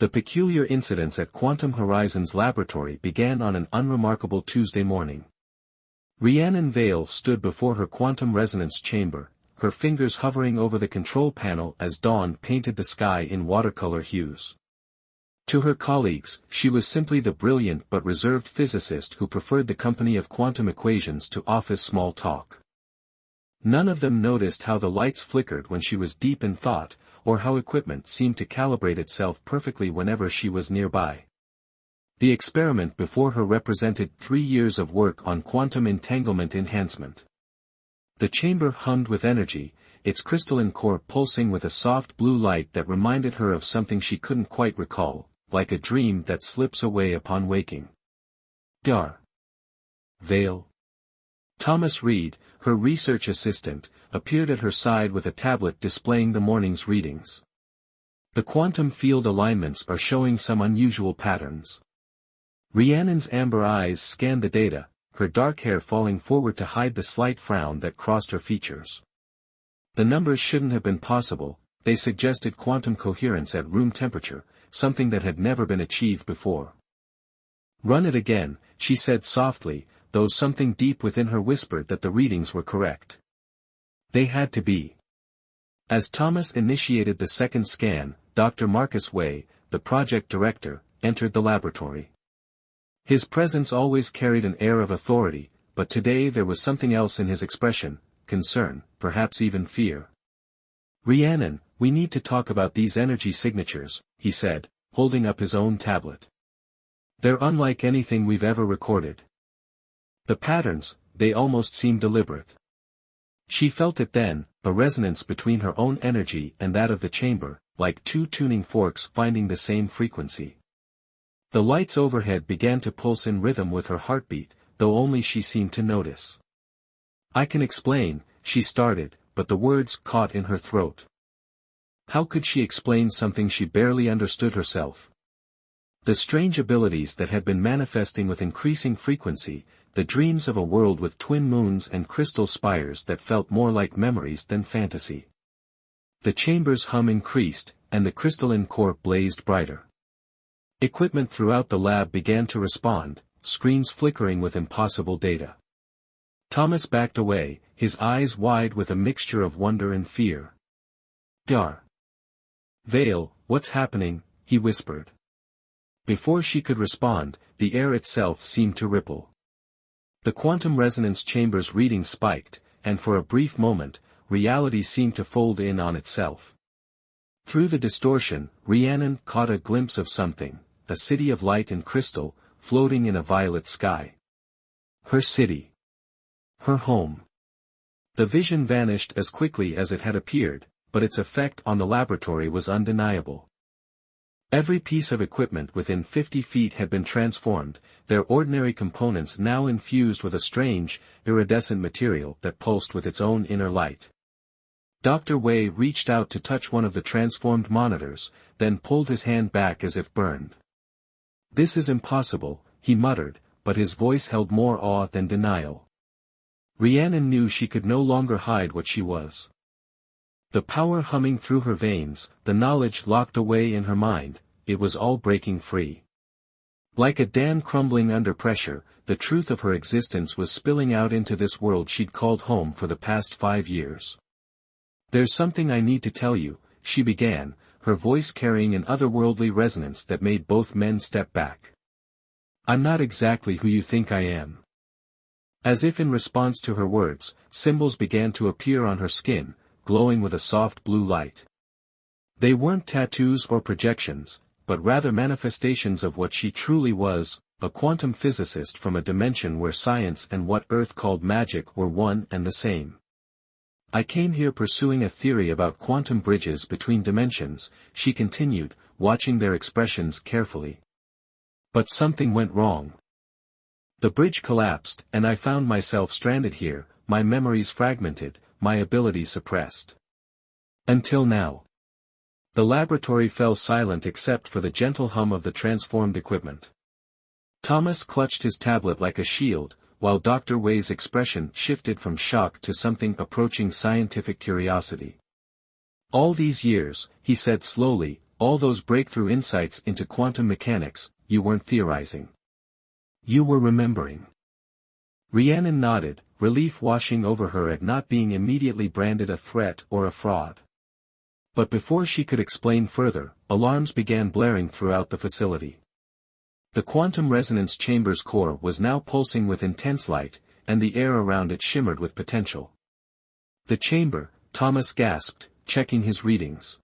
The peculiar incidents at Quantum Horizons Laboratory began on an unremarkable Tuesday morning. Rhiannon Vale stood before her quantum resonance chamber, her fingers hovering over the control panel as dawn painted the sky in watercolor hues. To her colleagues, she was simply the brilliant but reserved physicist who preferred the company of quantum equations to office small talk. None of them noticed how the lights flickered when she was deep in thought, or how equipment seemed to calibrate itself perfectly whenever she was nearby. The experiment before her represented 3 years of work on quantum entanglement enhancement. The chamber hummed with energy, its crystalline core pulsing with a soft blue light that reminded her of something she couldn't quite recall, like a dream that slips away upon waking. Dar. Vale. Thomas Reed, her research assistant, appeared at her side with a tablet displaying the morning's readings. The quantum field alignments are showing some unusual patterns. Rhiannon's amber eyes scanned the data, her dark hair falling forward to hide the slight frown that crossed her features. The numbers shouldn't have been possible, they suggested quantum coherence at room temperature, something that had never been achieved before. Run it again, she said softly, though something deep within her whispered that the readings were correct. They had to be. As Thomas initiated the second scan, Dr. Marcus Way, the project director, entered the laboratory. His presence always carried an air of authority, but today there was something else in his expression, concern, perhaps even fear. Rhiannon, we need to talk about these energy signatures, he said, holding up his own tablet. They're unlike anything we've ever recorded. The patterns, they almost seem deliberate. She felt it then, a resonance between her own energy and that of the chamber, like 2 tuning forks finding the same frequency. The lights overhead began to pulse in rhythm with her heartbeat, though only she seemed to notice. I can explain, she started, but the words caught in her throat. How could she explain something she barely understood herself? The strange abilities that had been manifesting with increasing frequency, the dreams of a world with twin moons and crystal spires that felt more like memories than fantasy. The chamber's hum increased, and the crystalline core blazed brighter. Equipment throughout the lab began to respond, screens flickering with impossible data. Thomas backed away, his eyes wide with a mixture of wonder and fear. Dar. Vale, what's happening? He whispered. Before she could respond, the air itself seemed to ripple. The quantum resonance chamber's reading spiked, and for a brief moment, reality seemed to fold in on itself. Through the distortion, Rhiannon caught a glimpse of something, a city of light and crystal, floating in a violet sky. Her city. Her home. The vision vanished as quickly as it had appeared, but its effect on the laboratory was undeniable. Every piece of equipment within 50 feet had been transformed, their ordinary components now infused with a strange, iridescent material that pulsed with its own inner light. Dr. Way reached out to touch one of the transformed monitors, then pulled his hand back as if burned. This is impossible, he muttered, but his voice held more awe than denial. Rhiannon knew she could no longer hide what she was. The power humming through her veins, the knowledge locked away in her mind, it was all breaking free. Like a dam crumbling under pressure, the truth of her existence was spilling out into this world she'd called home for the past 5 years. There's something I need to tell you, she began, her voice carrying an otherworldly resonance that made both men step back. I'm not exactly who you think I am. As if in response to her words, symbols began to appear on her skin, glowing with a soft blue light. They weren't tattoos or projections, but rather manifestations of what she truly was, a quantum physicist from a dimension where science and what Earth called magic were one and the same. I came here pursuing a theory about quantum bridges between dimensions, she continued, watching their expressions carefully. But something went wrong. The bridge collapsed, and I found myself stranded here, my memories fragmented, my abilities suppressed. Until now. The laboratory fell silent except for the gentle hum of the transformed equipment. Thomas clutched his tablet like a shield, while Dr. Way's expression shifted from shock to something approaching scientific curiosity. All these years, he said slowly, all those breakthrough insights into quantum mechanics, you weren't theorizing. You were remembering. Rhiannon nodded, relief washing over her at not being immediately branded a threat or a fraud. But before she could explain further, alarms began blaring throughout the facility. The quantum resonance chamber's core was now pulsing with intense light, and the air around it shimmered with potential. The chamber, Thomas gasped, checking his readings.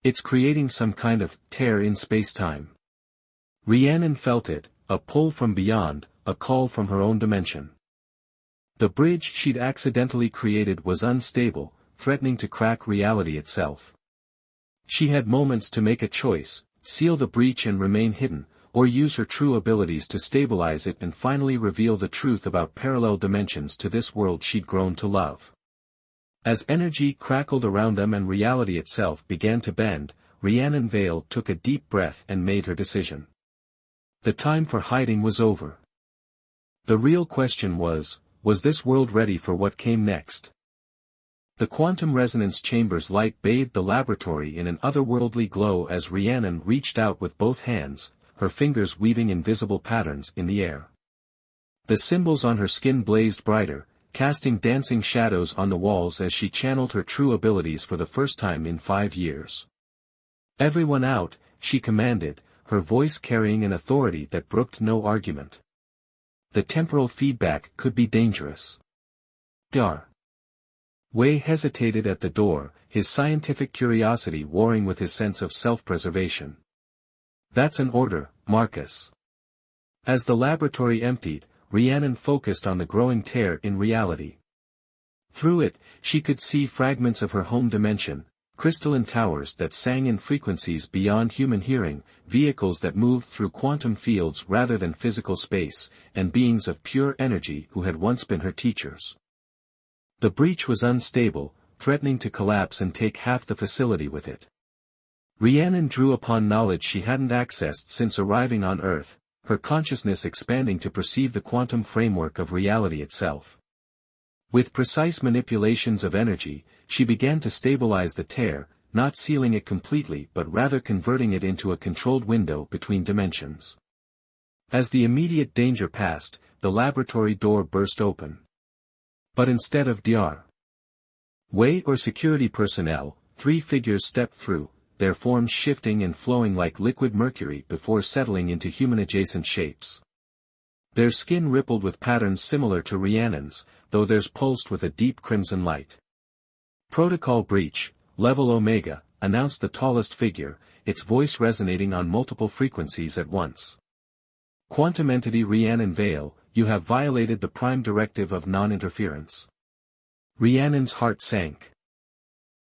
It's creating some kind of tear in space-time. Rhiannon felt it, a pull from beyond, a call from her own dimension. The bridge she'd accidentally created was unstable, threatening to crack reality itself. She had moments to make a choice, seal the breach and remain hidden, or use her true abilities to stabilize it and finally reveal the truth about parallel dimensions to this world she'd grown to love. As energy crackled around them and reality itself began to bend, Rhiannon Vale took a deep breath and made her decision. The time for hiding was over. The real question was this world ready for what came next? The quantum resonance chamber's light bathed the laboratory in an otherworldly glow as Rhiannon reached out with both hands, her fingers weaving invisible patterns in the air. The symbols on her skin blazed brighter, casting dancing shadows on the walls as she channeled her true abilities for the first time in 5 years. "Everyone out," she commanded, her voice carrying an authority that brooked no argument. The temporal feedback could be dangerous. Dar. Wei hesitated at the door, his scientific curiosity warring with his sense of self-preservation. "That's an order, Marcus." As the laboratory emptied, Rhiannon focused on the growing tear in reality. Through it, she could see fragments of her home dimension, crystalline towers that sang in frequencies beyond human hearing, vehicles that moved through quantum fields rather than physical space, and beings of pure energy who had once been her teachers. The breach was unstable, threatening to collapse and take half the facility with it. Rhiannon drew upon knowledge she hadn't accessed since arriving on Earth, her consciousness expanding to perceive the quantum framework of reality itself. With precise manipulations of energy, she began to stabilize the tear, not sealing it completely but rather converting it into a controlled window between dimensions. As the immediate danger passed, the laboratory door burst open. But instead of Dr. Wei or security personnel, 3 figures stepped through, their forms shifting and flowing like liquid mercury before settling into human-adjacent shapes. Their skin rippled with patterns similar to Rhiannon's, though theirs pulsed with a deep crimson light. "Protocol breach, level Omega," announced the tallest figure, its voice resonating on multiple frequencies at once. "Quantum entity Rhiannon Vale, you have violated the prime directive of non-interference." Rhiannon's heart sank.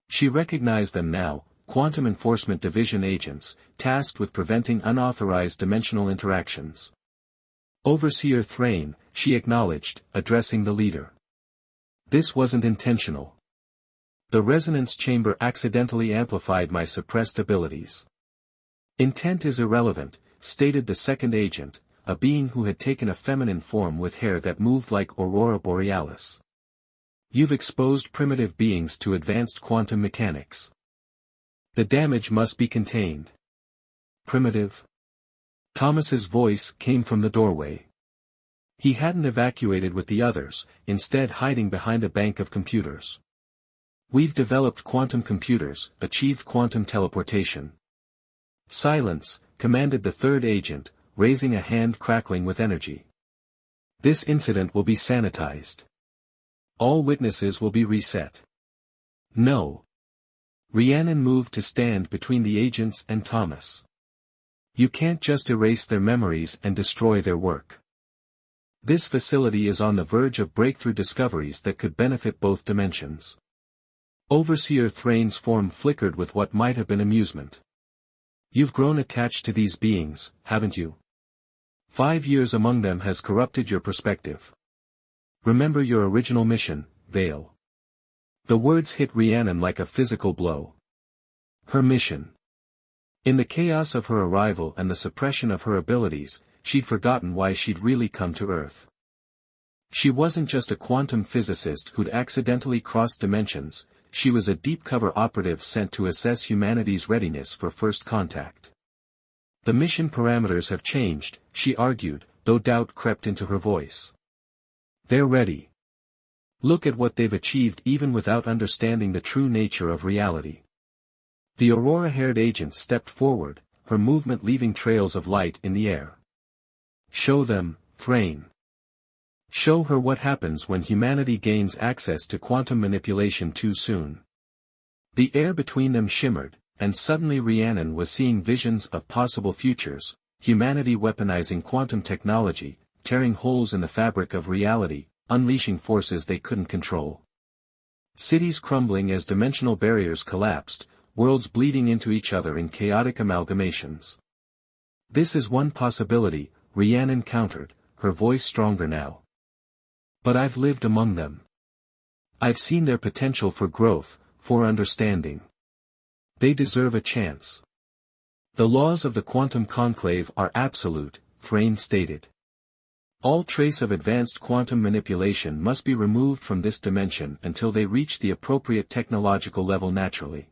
She recognized them now, Quantum Enforcement Division agents, tasked with preventing unauthorized dimensional interactions. "Overseer Thrain," she acknowledged, addressing the leader. "This wasn't intentional. The resonance chamber accidentally amplified my suppressed abilities." "Intent is irrelevant," stated the second agent, a being who had taken a feminine form with hair that moved like Aurora Borealis. "You've exposed primitive beings to advanced quantum mechanics. The damage must be contained." "Primitive?" Thomas's voice came from the doorway. He hadn't evacuated with the others, instead hiding behind a bank of computers. "We've developed quantum computers, achieved quantum teleportation." "Silence," commanded the third agent, raising a hand crackling with energy. "This incident will be sanitized. All witnesses will be reset." "No." Rhiannon moved to stand between the agents and Thomas. "You can't just erase their memories and destroy their work. This facility is on the verge of breakthrough discoveries that could benefit both dimensions." Overseer Thrain's form flickered with what might have been amusement. "You've grown attached to these beings, haven't you? 5 years among them has corrupted your perspective. Remember your original mission, Vale." The words hit Rhiannon like a physical blow. Her mission. In the chaos of her arrival and the suppression of her abilities, she'd forgotten why she'd really come to Earth. She wasn't just a quantum physicist who'd accidentally crossed dimensions, she was a deep-cover operative sent to assess humanity's readiness for first contact. The mission parameters have changed, she argued, though doubt crept into her voice. They're ready. Look at what they've achieved even without understanding the true nature of reality. The aurora-haired agent stepped forward, her movement leaving trails of light in the air. Show them, Thrain. Show her what happens when humanity gains access to quantum manipulation too soon. The air between them shimmered, and suddenly Rhiannon was seeing visions of possible futures, humanity weaponizing quantum technology, tearing holes in the fabric of reality, unleashing forces they couldn't control. Cities crumbling as dimensional barriers collapsed, worlds bleeding into each other in chaotic amalgamations. This is one possibility, Rhiannon countered, her voice stronger now. But I've lived among them. I've seen their potential for growth, for understanding. They deserve a chance. The laws of the quantum conclave are absolute, Thrain stated. All trace of advanced quantum manipulation must be removed from this dimension until they reach the appropriate technological level naturally.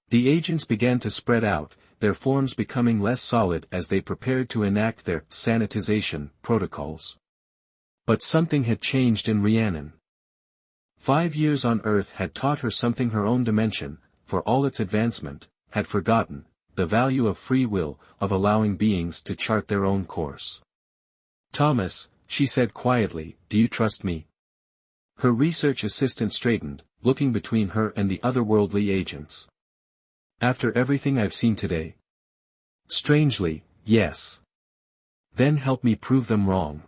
The agents began to spread out, their forms becoming less solid as they prepared to enact their sanitization protocols. But something had changed in Rhiannon. 5 years on Earth had taught her something her own dimension, for all its advancement, had forgotten, the value of free will, of allowing beings to chart their own course. Thomas, she said quietly, do you trust me? Her research assistant straightened, looking between her and the otherworldly agents. After everything I've seen today? Strangely, yes. Then help me prove them wrong.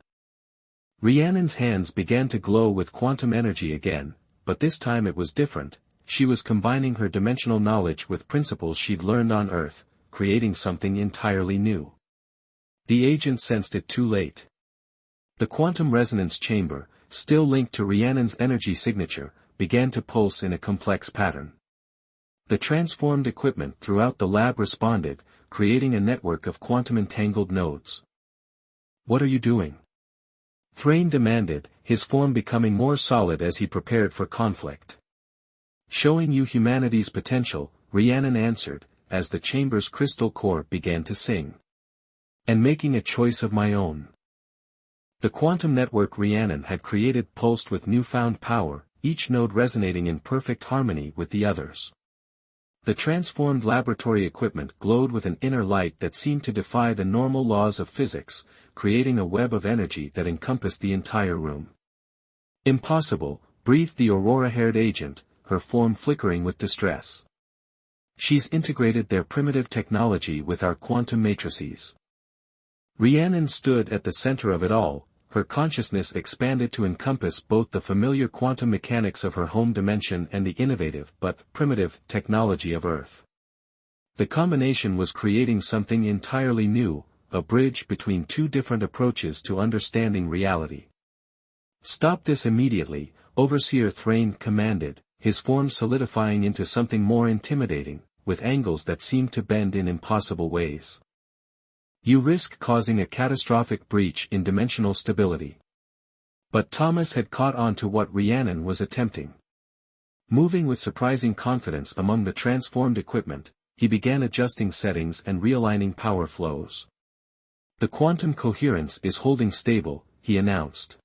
Rhiannon's hands began to glow with quantum energy again, but this time it was different. She was combining her dimensional knowledge with principles she'd learned on Earth, creating something entirely new. The agent sensed it too late. The quantum resonance chamber, still linked to Rhiannon's energy signature, began to pulse in a complex pattern. The transformed equipment throughout the lab responded, creating a network of quantum-entangled nodes. What are you doing? Thrain demanded, his form becoming more solid as he prepared for conflict. Showing you humanity's potential, Rhiannon answered, as the chamber's crystal core began to sing. And making a choice of my own. The quantum network Rhiannon had created pulsed with newfound power, each node resonating in perfect harmony with the others. The transformed laboratory equipment glowed with an inner light that seemed to defy the normal laws of physics, creating a web of energy that encompassed the entire room. Impossible, breathed the aurora-haired agent, her form flickering with distress. She's integrated their primitive technology with our quantum matrices. Rhiannon stood at the center of it all, her consciousness expanded to encompass both the familiar quantum mechanics of her home dimension and the innovative but primitive technology of Earth. The combination was creating something entirely new, a bridge between two different approaches to understanding reality. Stop this immediately, Overseer Thrain commanded, his form solidifying into something more intimidating, with angles that seemed to bend in impossible ways. You risk causing a catastrophic breach in dimensional stability. But Thomas had caught on to what Rhiannon was attempting. Moving with surprising confidence among the transformed equipment, he began adjusting settings and realigning power flows. The quantum coherence is holding stable, he announced.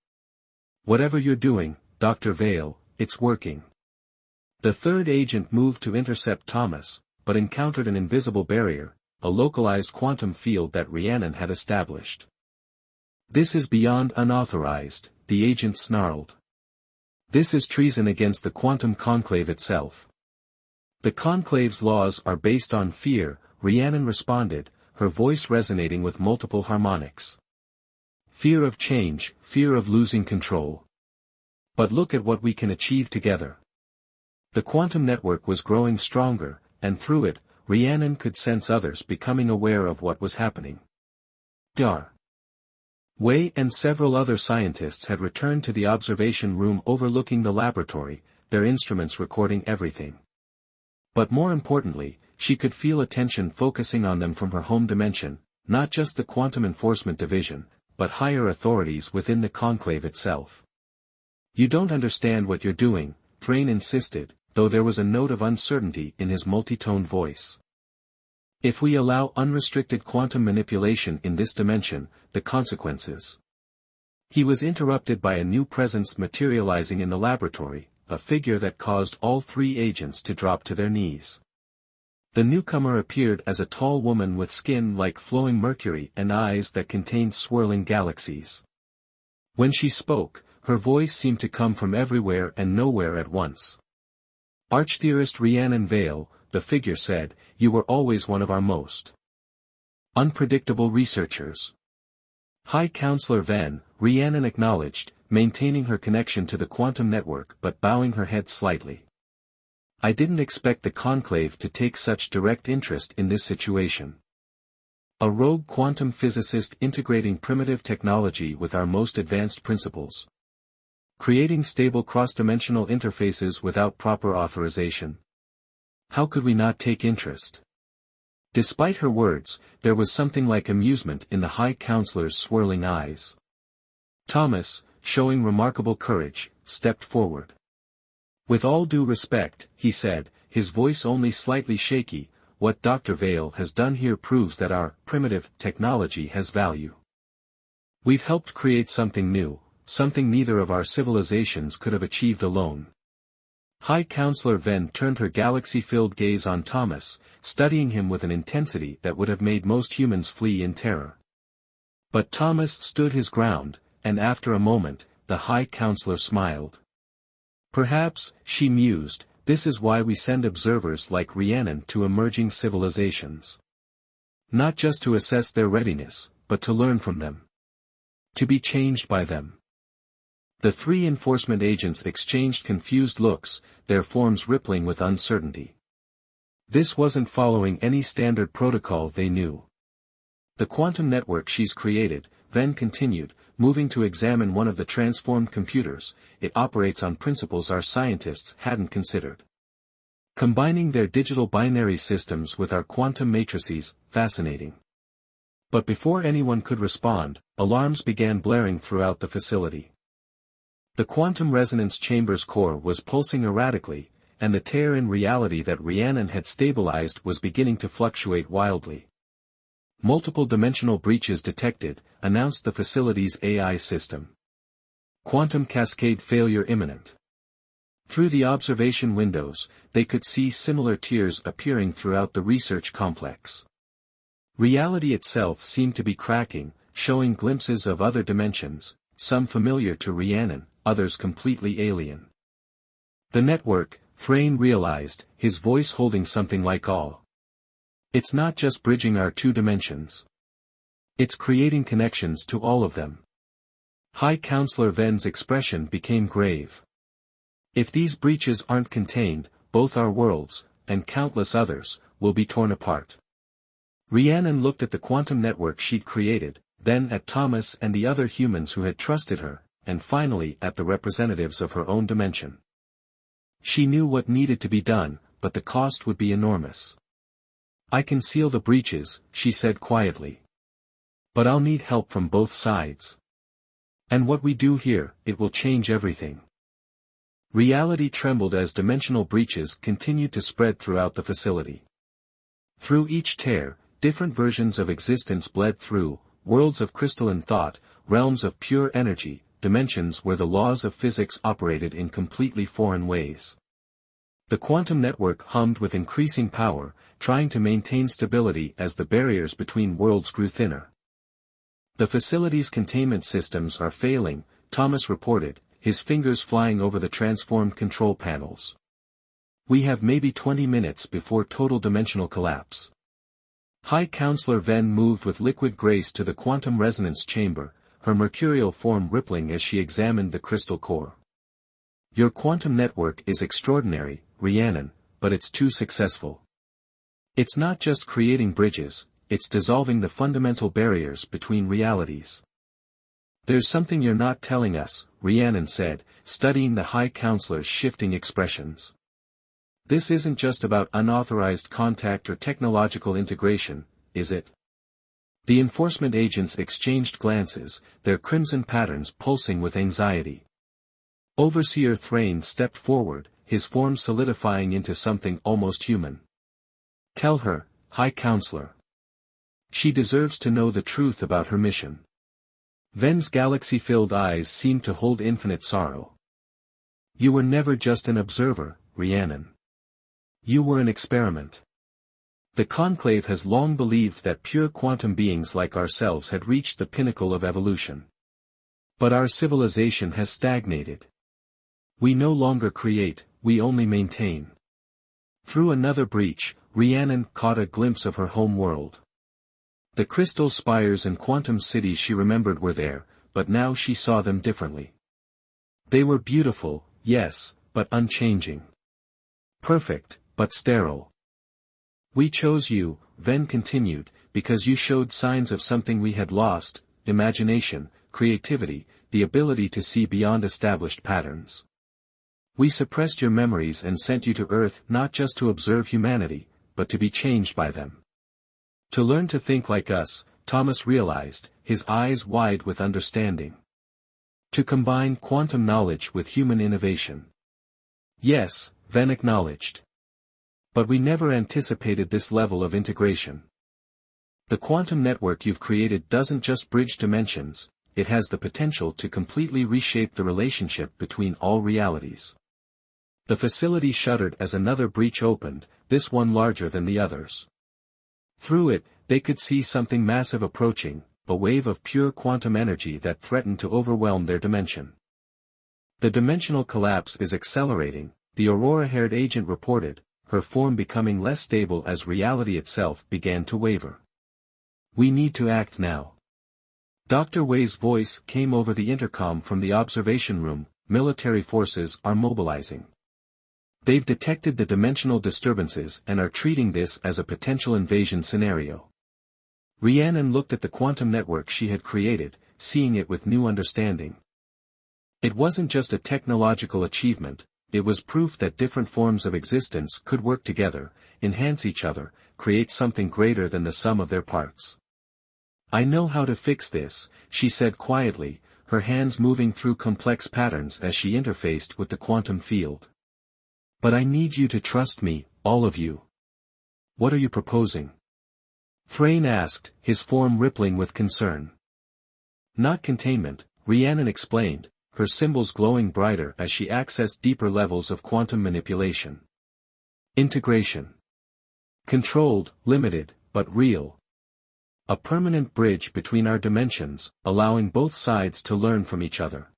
Whatever you're doing, Dr. Vale, it's working. The third agent moved to intercept Thomas, but encountered an invisible barrier, a localized quantum field that Rhiannon had established. This is beyond unauthorized, the agent snarled. This is treason against the quantum conclave itself. The conclave's laws are based on fear, Rhiannon responded, her voice resonating with multiple harmonics. Fear of change, fear of losing control. But look at what we can achieve together. The quantum network was growing stronger, and through it, Rhiannon could sense others becoming aware of what was happening. Dar. Wei and several other scientists had returned to the observation room overlooking the laboratory, their instruments recording everything. But more importantly, she could feel attention focusing on them from her home dimension, not just the Quantum Enforcement Division, but higher authorities within the conclave itself. You don't understand what you're doing, Thrain insisted, though there was a note of uncertainty in his multi-toned voice. If we allow unrestricted quantum manipulation in this dimension, the consequences. He was interrupted by a new presence materializing in the laboratory, a figure that caused all three agents to drop to their knees. The newcomer appeared as a tall woman with skin like flowing mercury and eyes that contained swirling galaxies. When she spoke, her voice seemed to come from everywhere and nowhere at once. Archtheorist Rhiannon Vale, the figure said, you were always one of our most unpredictable researchers. High Counselor Venn, Rhiannon acknowledged, maintaining her connection to the quantum network but bowing her head slightly. I didn't expect the conclave to take such direct interest in this situation. A rogue quantum physicist integrating primitive technology with our most advanced principles. Creating stable cross-dimensional interfaces without proper authorization. How could we not take interest? Despite her words, there was something like amusement in the High Counselor's swirling eyes. Thomas, showing remarkable courage, stepped forward. With all due respect, he said, his voice only slightly shaky, what Dr. Vale has done here proves that our primitive technology has value. We've helped create something new, something neither of our civilizations could have achieved alone. High Counselor Venn turned her galaxy-filled gaze on Thomas, studying him with an intensity that would have made most humans flee in terror. But Thomas stood his ground, and after a moment, the High Counselor smiled. Perhaps, she mused, this is why we send observers like Rhiannon to emerging civilizations. Not just to assess their readiness, but to learn from them. To be changed by them. The three enforcement agents exchanged confused looks, their forms rippling with uncertainty. This wasn't following any standard protocol they knew. The quantum network she's created, Venn continued, moving to examine one of the transformed computers, it operates on principles our scientists hadn't considered. Combining their digital binary systems with our quantum matrices, fascinating. But before anyone could respond, alarms began blaring throughout the facility. The quantum resonance chamber's core was pulsing erratically, and the tear in reality that Rhiannon had stabilized was beginning to fluctuate wildly. Multiple dimensional breaches detected, announced the facility's AI system. Quantum cascade failure imminent. Through the observation windows, they could see similar tears appearing throughout the research complex. Reality itself seemed to be cracking, showing glimpses of other dimensions, some familiar to Rhiannon, others completely alien. The network, Frayne realized, his voice holding something like awe. It's not just bridging our two dimensions. It's creating connections to all of them. High Counselor Venn's expression became grave. If these breaches aren't contained, both our worlds, and countless others, will be torn apart. Rhiannon looked at the quantum network she'd created, then at Thomas and the other humans who had trusted her, and finally at the representatives of her own dimension. She knew what needed to be done, but the cost would be enormous. I can seal the breaches, she said quietly. But I'll need help from both sides. And what we do here, it will change everything. Reality trembled as dimensional breaches continued to spread throughout the facility. Through each tear, different versions of existence bled through, worlds of crystalline thought, realms of pure energy, dimensions where the laws of physics operated in completely foreign ways. The quantum network hummed with increasing power, trying to maintain stability as the barriers between worlds grew thinner. The facility's containment systems are failing, Thomas reported, his fingers flying over the transformed control panels. We have maybe 20 minutes before total dimensional collapse. High Counselor Venn moved with liquid grace to the quantum resonance chamber, her mercurial form rippling as she examined the crystal core. Your quantum network is extraordinary, Rhiannon, but it's too successful. It's not just creating bridges, it's dissolving the fundamental barriers between realities. There's something you're not telling us, Rhiannon said, studying the High Counselor's shifting expressions. This isn't just about unauthorized contact or technological integration, is it? The enforcement agents exchanged glances, their crimson patterns pulsing with anxiety. Overseer Thrain stepped forward, his form solidifying into something almost human. Tell her, High Counselor. She deserves to know the truth about her mission. Ven's galaxy-filled eyes seemed to hold infinite sorrow. You were never just an observer, Rhiannon. You were an experiment. The Conclave has long believed that pure quantum beings like ourselves had reached the pinnacle of evolution. But our civilization has stagnated. We no longer create, we only maintain. Through another breach, Rhiannon caught a glimpse of her home world. The crystal spires and quantum cities she remembered were there, but now she saw them differently. They were beautiful, yes, but unchanging. Perfect, but sterile. We chose you, Ven continued, because you showed signs of something we had lost: imagination, creativity, the ability to see beyond established patterns. We suppressed your memories and sent you to Earth not just to observe humanity, but to be changed by them. To learn to think like us, Thomas realized, his eyes wide with understanding. To combine quantum knowledge with human innovation. Yes, Ven acknowledged. But we never anticipated this level of integration. The quantum network you've created doesn't just bridge dimensions, it has the potential to completely reshape the relationship between all realities. The facility shuddered as another breach opened, this one larger than the others. Through it, they could see something massive approaching, a wave of pure quantum energy that threatened to overwhelm their dimension. The dimensional collapse is accelerating, the Aurora-haired agent reported, her form becoming less stable as reality itself began to waver. We need to act now. Dr. Wei's voice came over the intercom from the observation room. Military forces are mobilizing. They've detected the dimensional disturbances and are treating this as a potential invasion scenario. Rhiannon looked at the quantum network she had created, seeing it with new understanding. It wasn't just a technological achievement, it was proof that different forms of existence could work together, enhance each other, create something greater than the sum of their parts. I know how to fix this, she said quietly, her hands moving through complex patterns as she interfaced with the quantum field. But I need you to trust me, all of you. What are you proposing? Thrain asked, his form rippling with concern. Not containment, Rhiannon explained, her symbols glowing brighter as she accessed deeper levels of quantum manipulation. Integration. Controlled, limited, but real. A permanent bridge between our dimensions, allowing both sides to learn from each other.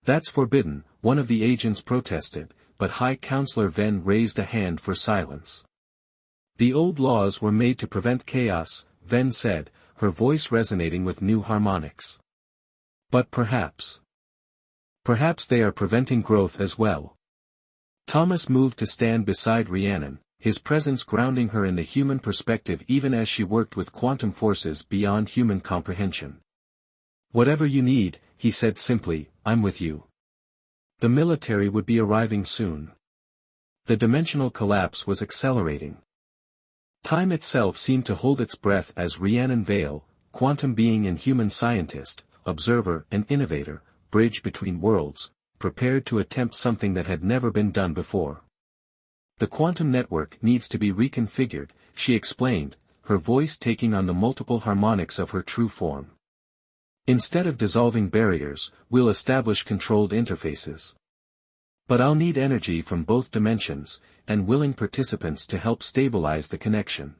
That's forbidden, one of the agents protested, but High Counselor Ven raised a hand for silence. The old laws were made to prevent chaos, Ven said, her voice resonating with new harmonics. But perhaps they are preventing growth as well. Thomas moved to stand beside Rhiannon, his presence grounding her in the human perspective even as she worked with quantum forces beyond human comprehension. Whatever you need, he said simply, I'm with you. The military would be arriving soon. The dimensional collapse was accelerating. Time itself seemed to hold its breath as Rhiannon Vale, quantum being and human scientist, observer and innovator, bridge between worlds, prepared to attempt something that had never been done before. The quantum network needs to be reconfigured, she explained, her voice taking on the multiple harmonics of her true form. Instead of dissolving barriers, we'll establish controlled interfaces. But I'll need energy from both dimensions, and willing participants to help stabilize the connection.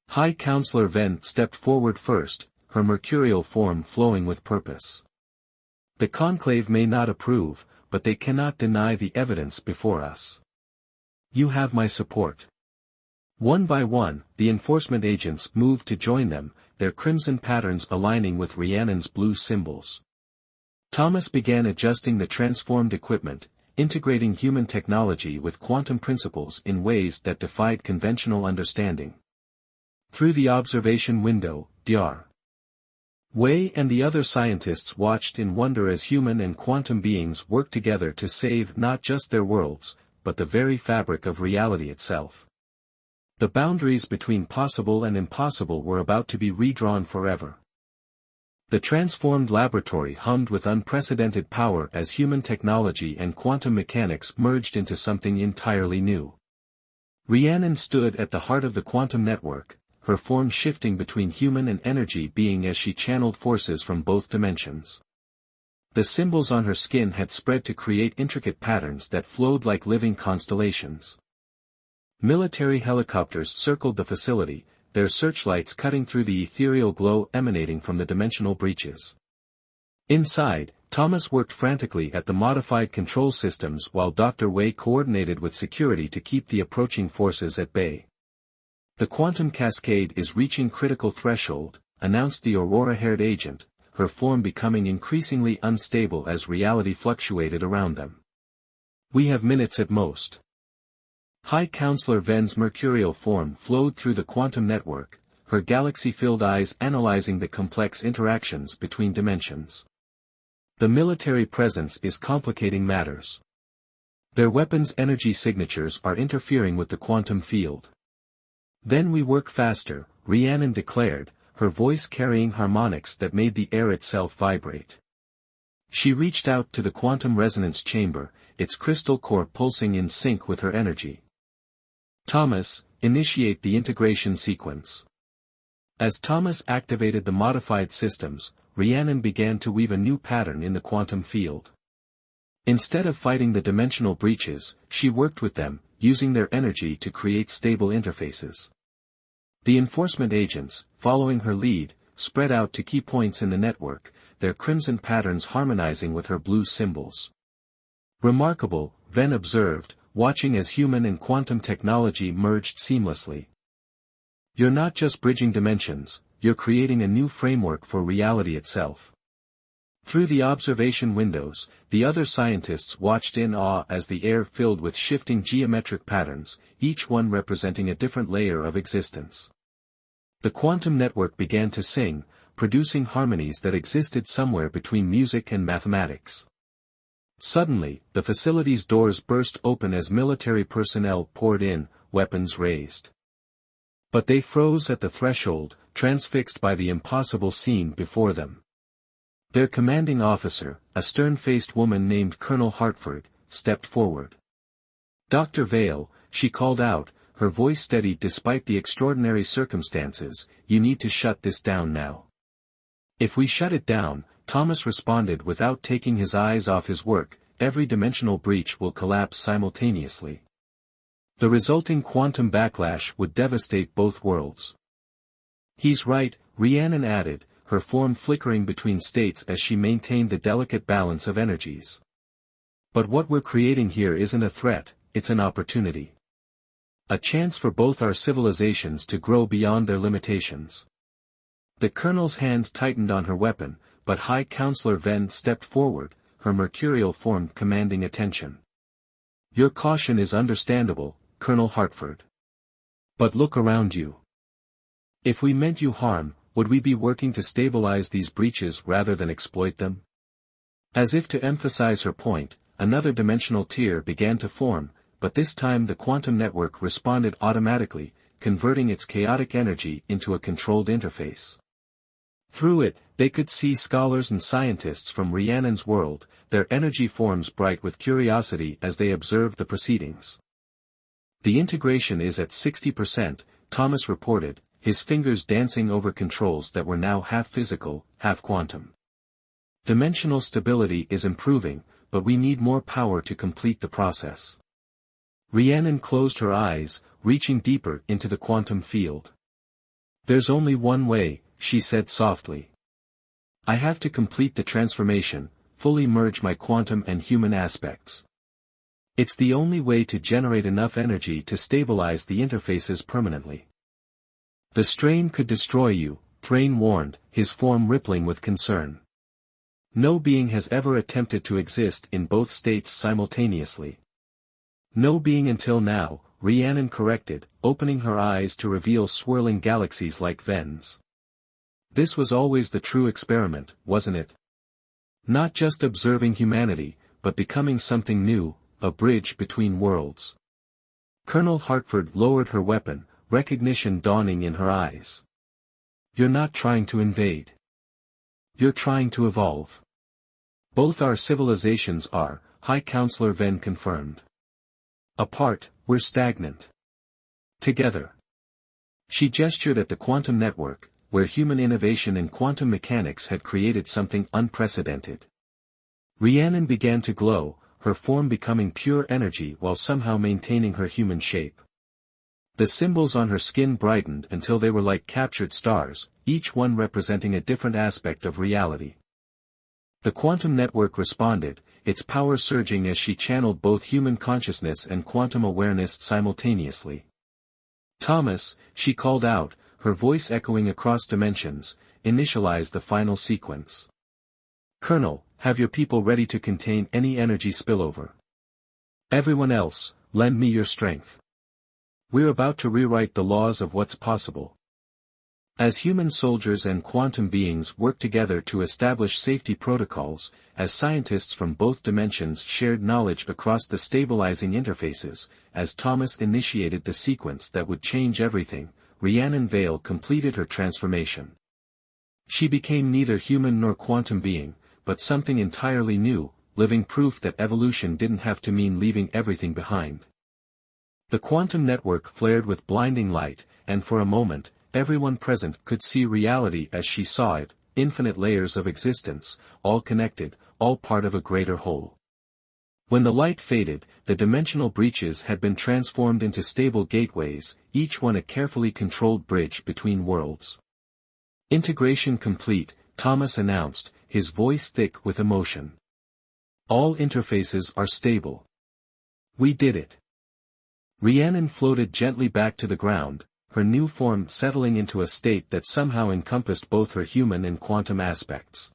High Counselor Ven stepped forward first, her mercurial form flowing with purpose. The Conclave may not approve, but they cannot deny the evidence before us. You have my support. One by one, the enforcement agents moved to join them, their crimson patterns aligning with Rhiannon's blue symbols. Thomas began adjusting the transformed equipment, integrating human technology with quantum principles in ways that defied conventional understanding. Through the observation window, Dr. Wei and the other scientists watched in wonder as human and quantum beings worked together to save not just their worlds, but the very fabric of reality itself. The boundaries between possible and impossible were about to be redrawn forever. The transformed laboratory hummed with unprecedented power as human technology and quantum mechanics merged into something entirely new. Rhiannon stood at the heart of the quantum network, her form shifting between human and energy being as she channeled forces from both dimensions. The symbols on her skin had spread to create intricate patterns that flowed like living constellations. Military helicopters circled the facility, their searchlights cutting through the ethereal glow emanating from the dimensional breaches. Inside, Thomas worked frantically at the modified control systems while Dr. Wei coordinated with security to keep the approaching forces at bay. "The quantum cascade is reaching critical threshold," announced the aurora-haired agent, her form becoming increasingly unstable as reality fluctuated around them. "We have minutes at most." High Counselor Ven's mercurial form flowed through the quantum network, her galaxy-filled eyes analyzing the complex interactions between dimensions. "The military presence is complicating matters. Their weapons' energy signatures are interfering with the quantum field." "Then we work faster," Rhiannon declared, her voice carrying harmonics that made the air itself vibrate. She reached out to the quantum resonance chamber, its crystal core pulsing in sync with her energy. "Thomas, initiate the integration sequence." As Thomas activated the modified systems, Rhiannon began to weave a new pattern in the quantum field. Instead of fighting the dimensional breaches, she worked with them, using their energy to create stable interfaces. The enforcement agents, following her lead, spread out to key points in the network, their crimson patterns harmonizing with her blue symbols. "Remarkable," Ven observed, watching as human and quantum technology merged seamlessly. "You're not just bridging dimensions, you're creating a new framework for reality itself." Through the observation windows, the other scientists watched in awe as the air filled with shifting geometric patterns, each one representing a different layer of existence. The quantum network began to sing, producing harmonies that existed somewhere between music and mathematics. Suddenly, the facility's doors burst open as military personnel poured in, weapons raised. But they froze at the threshold, transfixed by the impossible scene before them. Their commanding officer, a stern-faced woman named Colonel Hartford, stepped forward. "Dr. Vale," she called out, her voice steady despite the extraordinary circumstances, "you need to shut this down now." "If we shut it down," Thomas responded without taking his eyes off his work, "every dimensional breach will collapse simultaneously. The resulting quantum backlash would devastate both worlds." "He's right," Rhiannon added, her form flickering between states as she maintained the delicate balance of energies. "But what we're creating here isn't a threat, it's an opportunity. A chance for both our civilizations to grow beyond their limitations." The colonel's hand tightened on her weapon, but High Counselor Ven stepped forward, her mercurial form commanding attention. "Your caution is understandable, Colonel Hartford. But look around you. If we meant you harm, would we be working to stabilize these breaches rather than exploit them?" As if to emphasize her point, another dimensional tier began to form, but this time the quantum network responded automatically, converting its chaotic energy into a controlled interface. Through it, they could see scholars and scientists from Rhiannon's world, their energy forms bright with curiosity as they observed the proceedings. "The integration is at 60%, Thomas reported, his fingers dancing over controls that were now half physical, half quantum. "Dimensional stability is improving, but we need more power to complete the process." Rhiannon closed her eyes, reaching deeper into the quantum field. "There's only one way," she said softly. "I have to complete the transformation, fully merge my quantum and human aspects. It's the only way to generate enough energy to stabilize the interfaces permanently." "The strain could destroy you," Thrain warned, his form rippling with concern. "No being has ever attempted to exist in both states simultaneously." "No being until now," Rhiannon corrected, opening her eyes to reveal swirling galaxies like Ven's. "This was always the true experiment, wasn't it? Not just observing humanity, but becoming something new, a bridge between worlds." Colonel Hartford lowered her weapon, recognition dawning in her eyes. "You're not trying to invade. You're trying to evolve. Both our civilizations are, High Counselor Ven confirmed. Apart, we're stagnant. Together. She gestured at the quantum network, where human innovation in quantum mechanics had created something unprecedented. Rhiannon began to glow, her form becoming pure energy while somehow maintaining her human shape. The symbols on her skin brightened until they were like captured stars, each one representing a different aspect of reality. The quantum network responded, its power surging as she channeled both human consciousness and quantum awareness simultaneously. Thomas, she called out, her voice echoing across dimensions, initialize the final sequence. Colonel, have your people ready to contain any energy spillover. Everyone else, lend me your strength. We're about to rewrite the laws of what's possible. As human soldiers and quantum beings work together to establish safety protocols, as scientists from both dimensions shared knowledge across the stabilizing interfaces, as Thomas initiated the sequence that would change everything, Rhiannon Vale completed her transformation. She became neither human nor quantum being, but something entirely new, living proof that evolution didn't have to mean leaving everything behind. The quantum network flared with blinding light, and for a moment, everyone present could see reality as she saw it, infinite layers of existence, all connected, all part of a greater whole. When the light faded, the dimensional breaches had been transformed into stable gateways, each one a carefully controlled bridge between worlds. Integration complete, Thomas announced, his voice thick with emotion. All interfaces are stable. We did it. Rhiannon floated gently back to the ground, her new form settling into a state that somehow encompassed both her human and quantum aspects.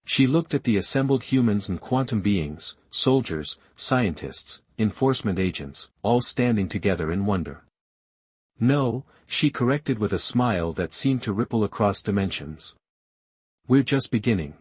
She looked at the assembled humans and quantum beings, soldiers, scientists, enforcement agents, all standing together in wonder. No, she corrected with a smile that seemed to ripple across dimensions. We're just beginning.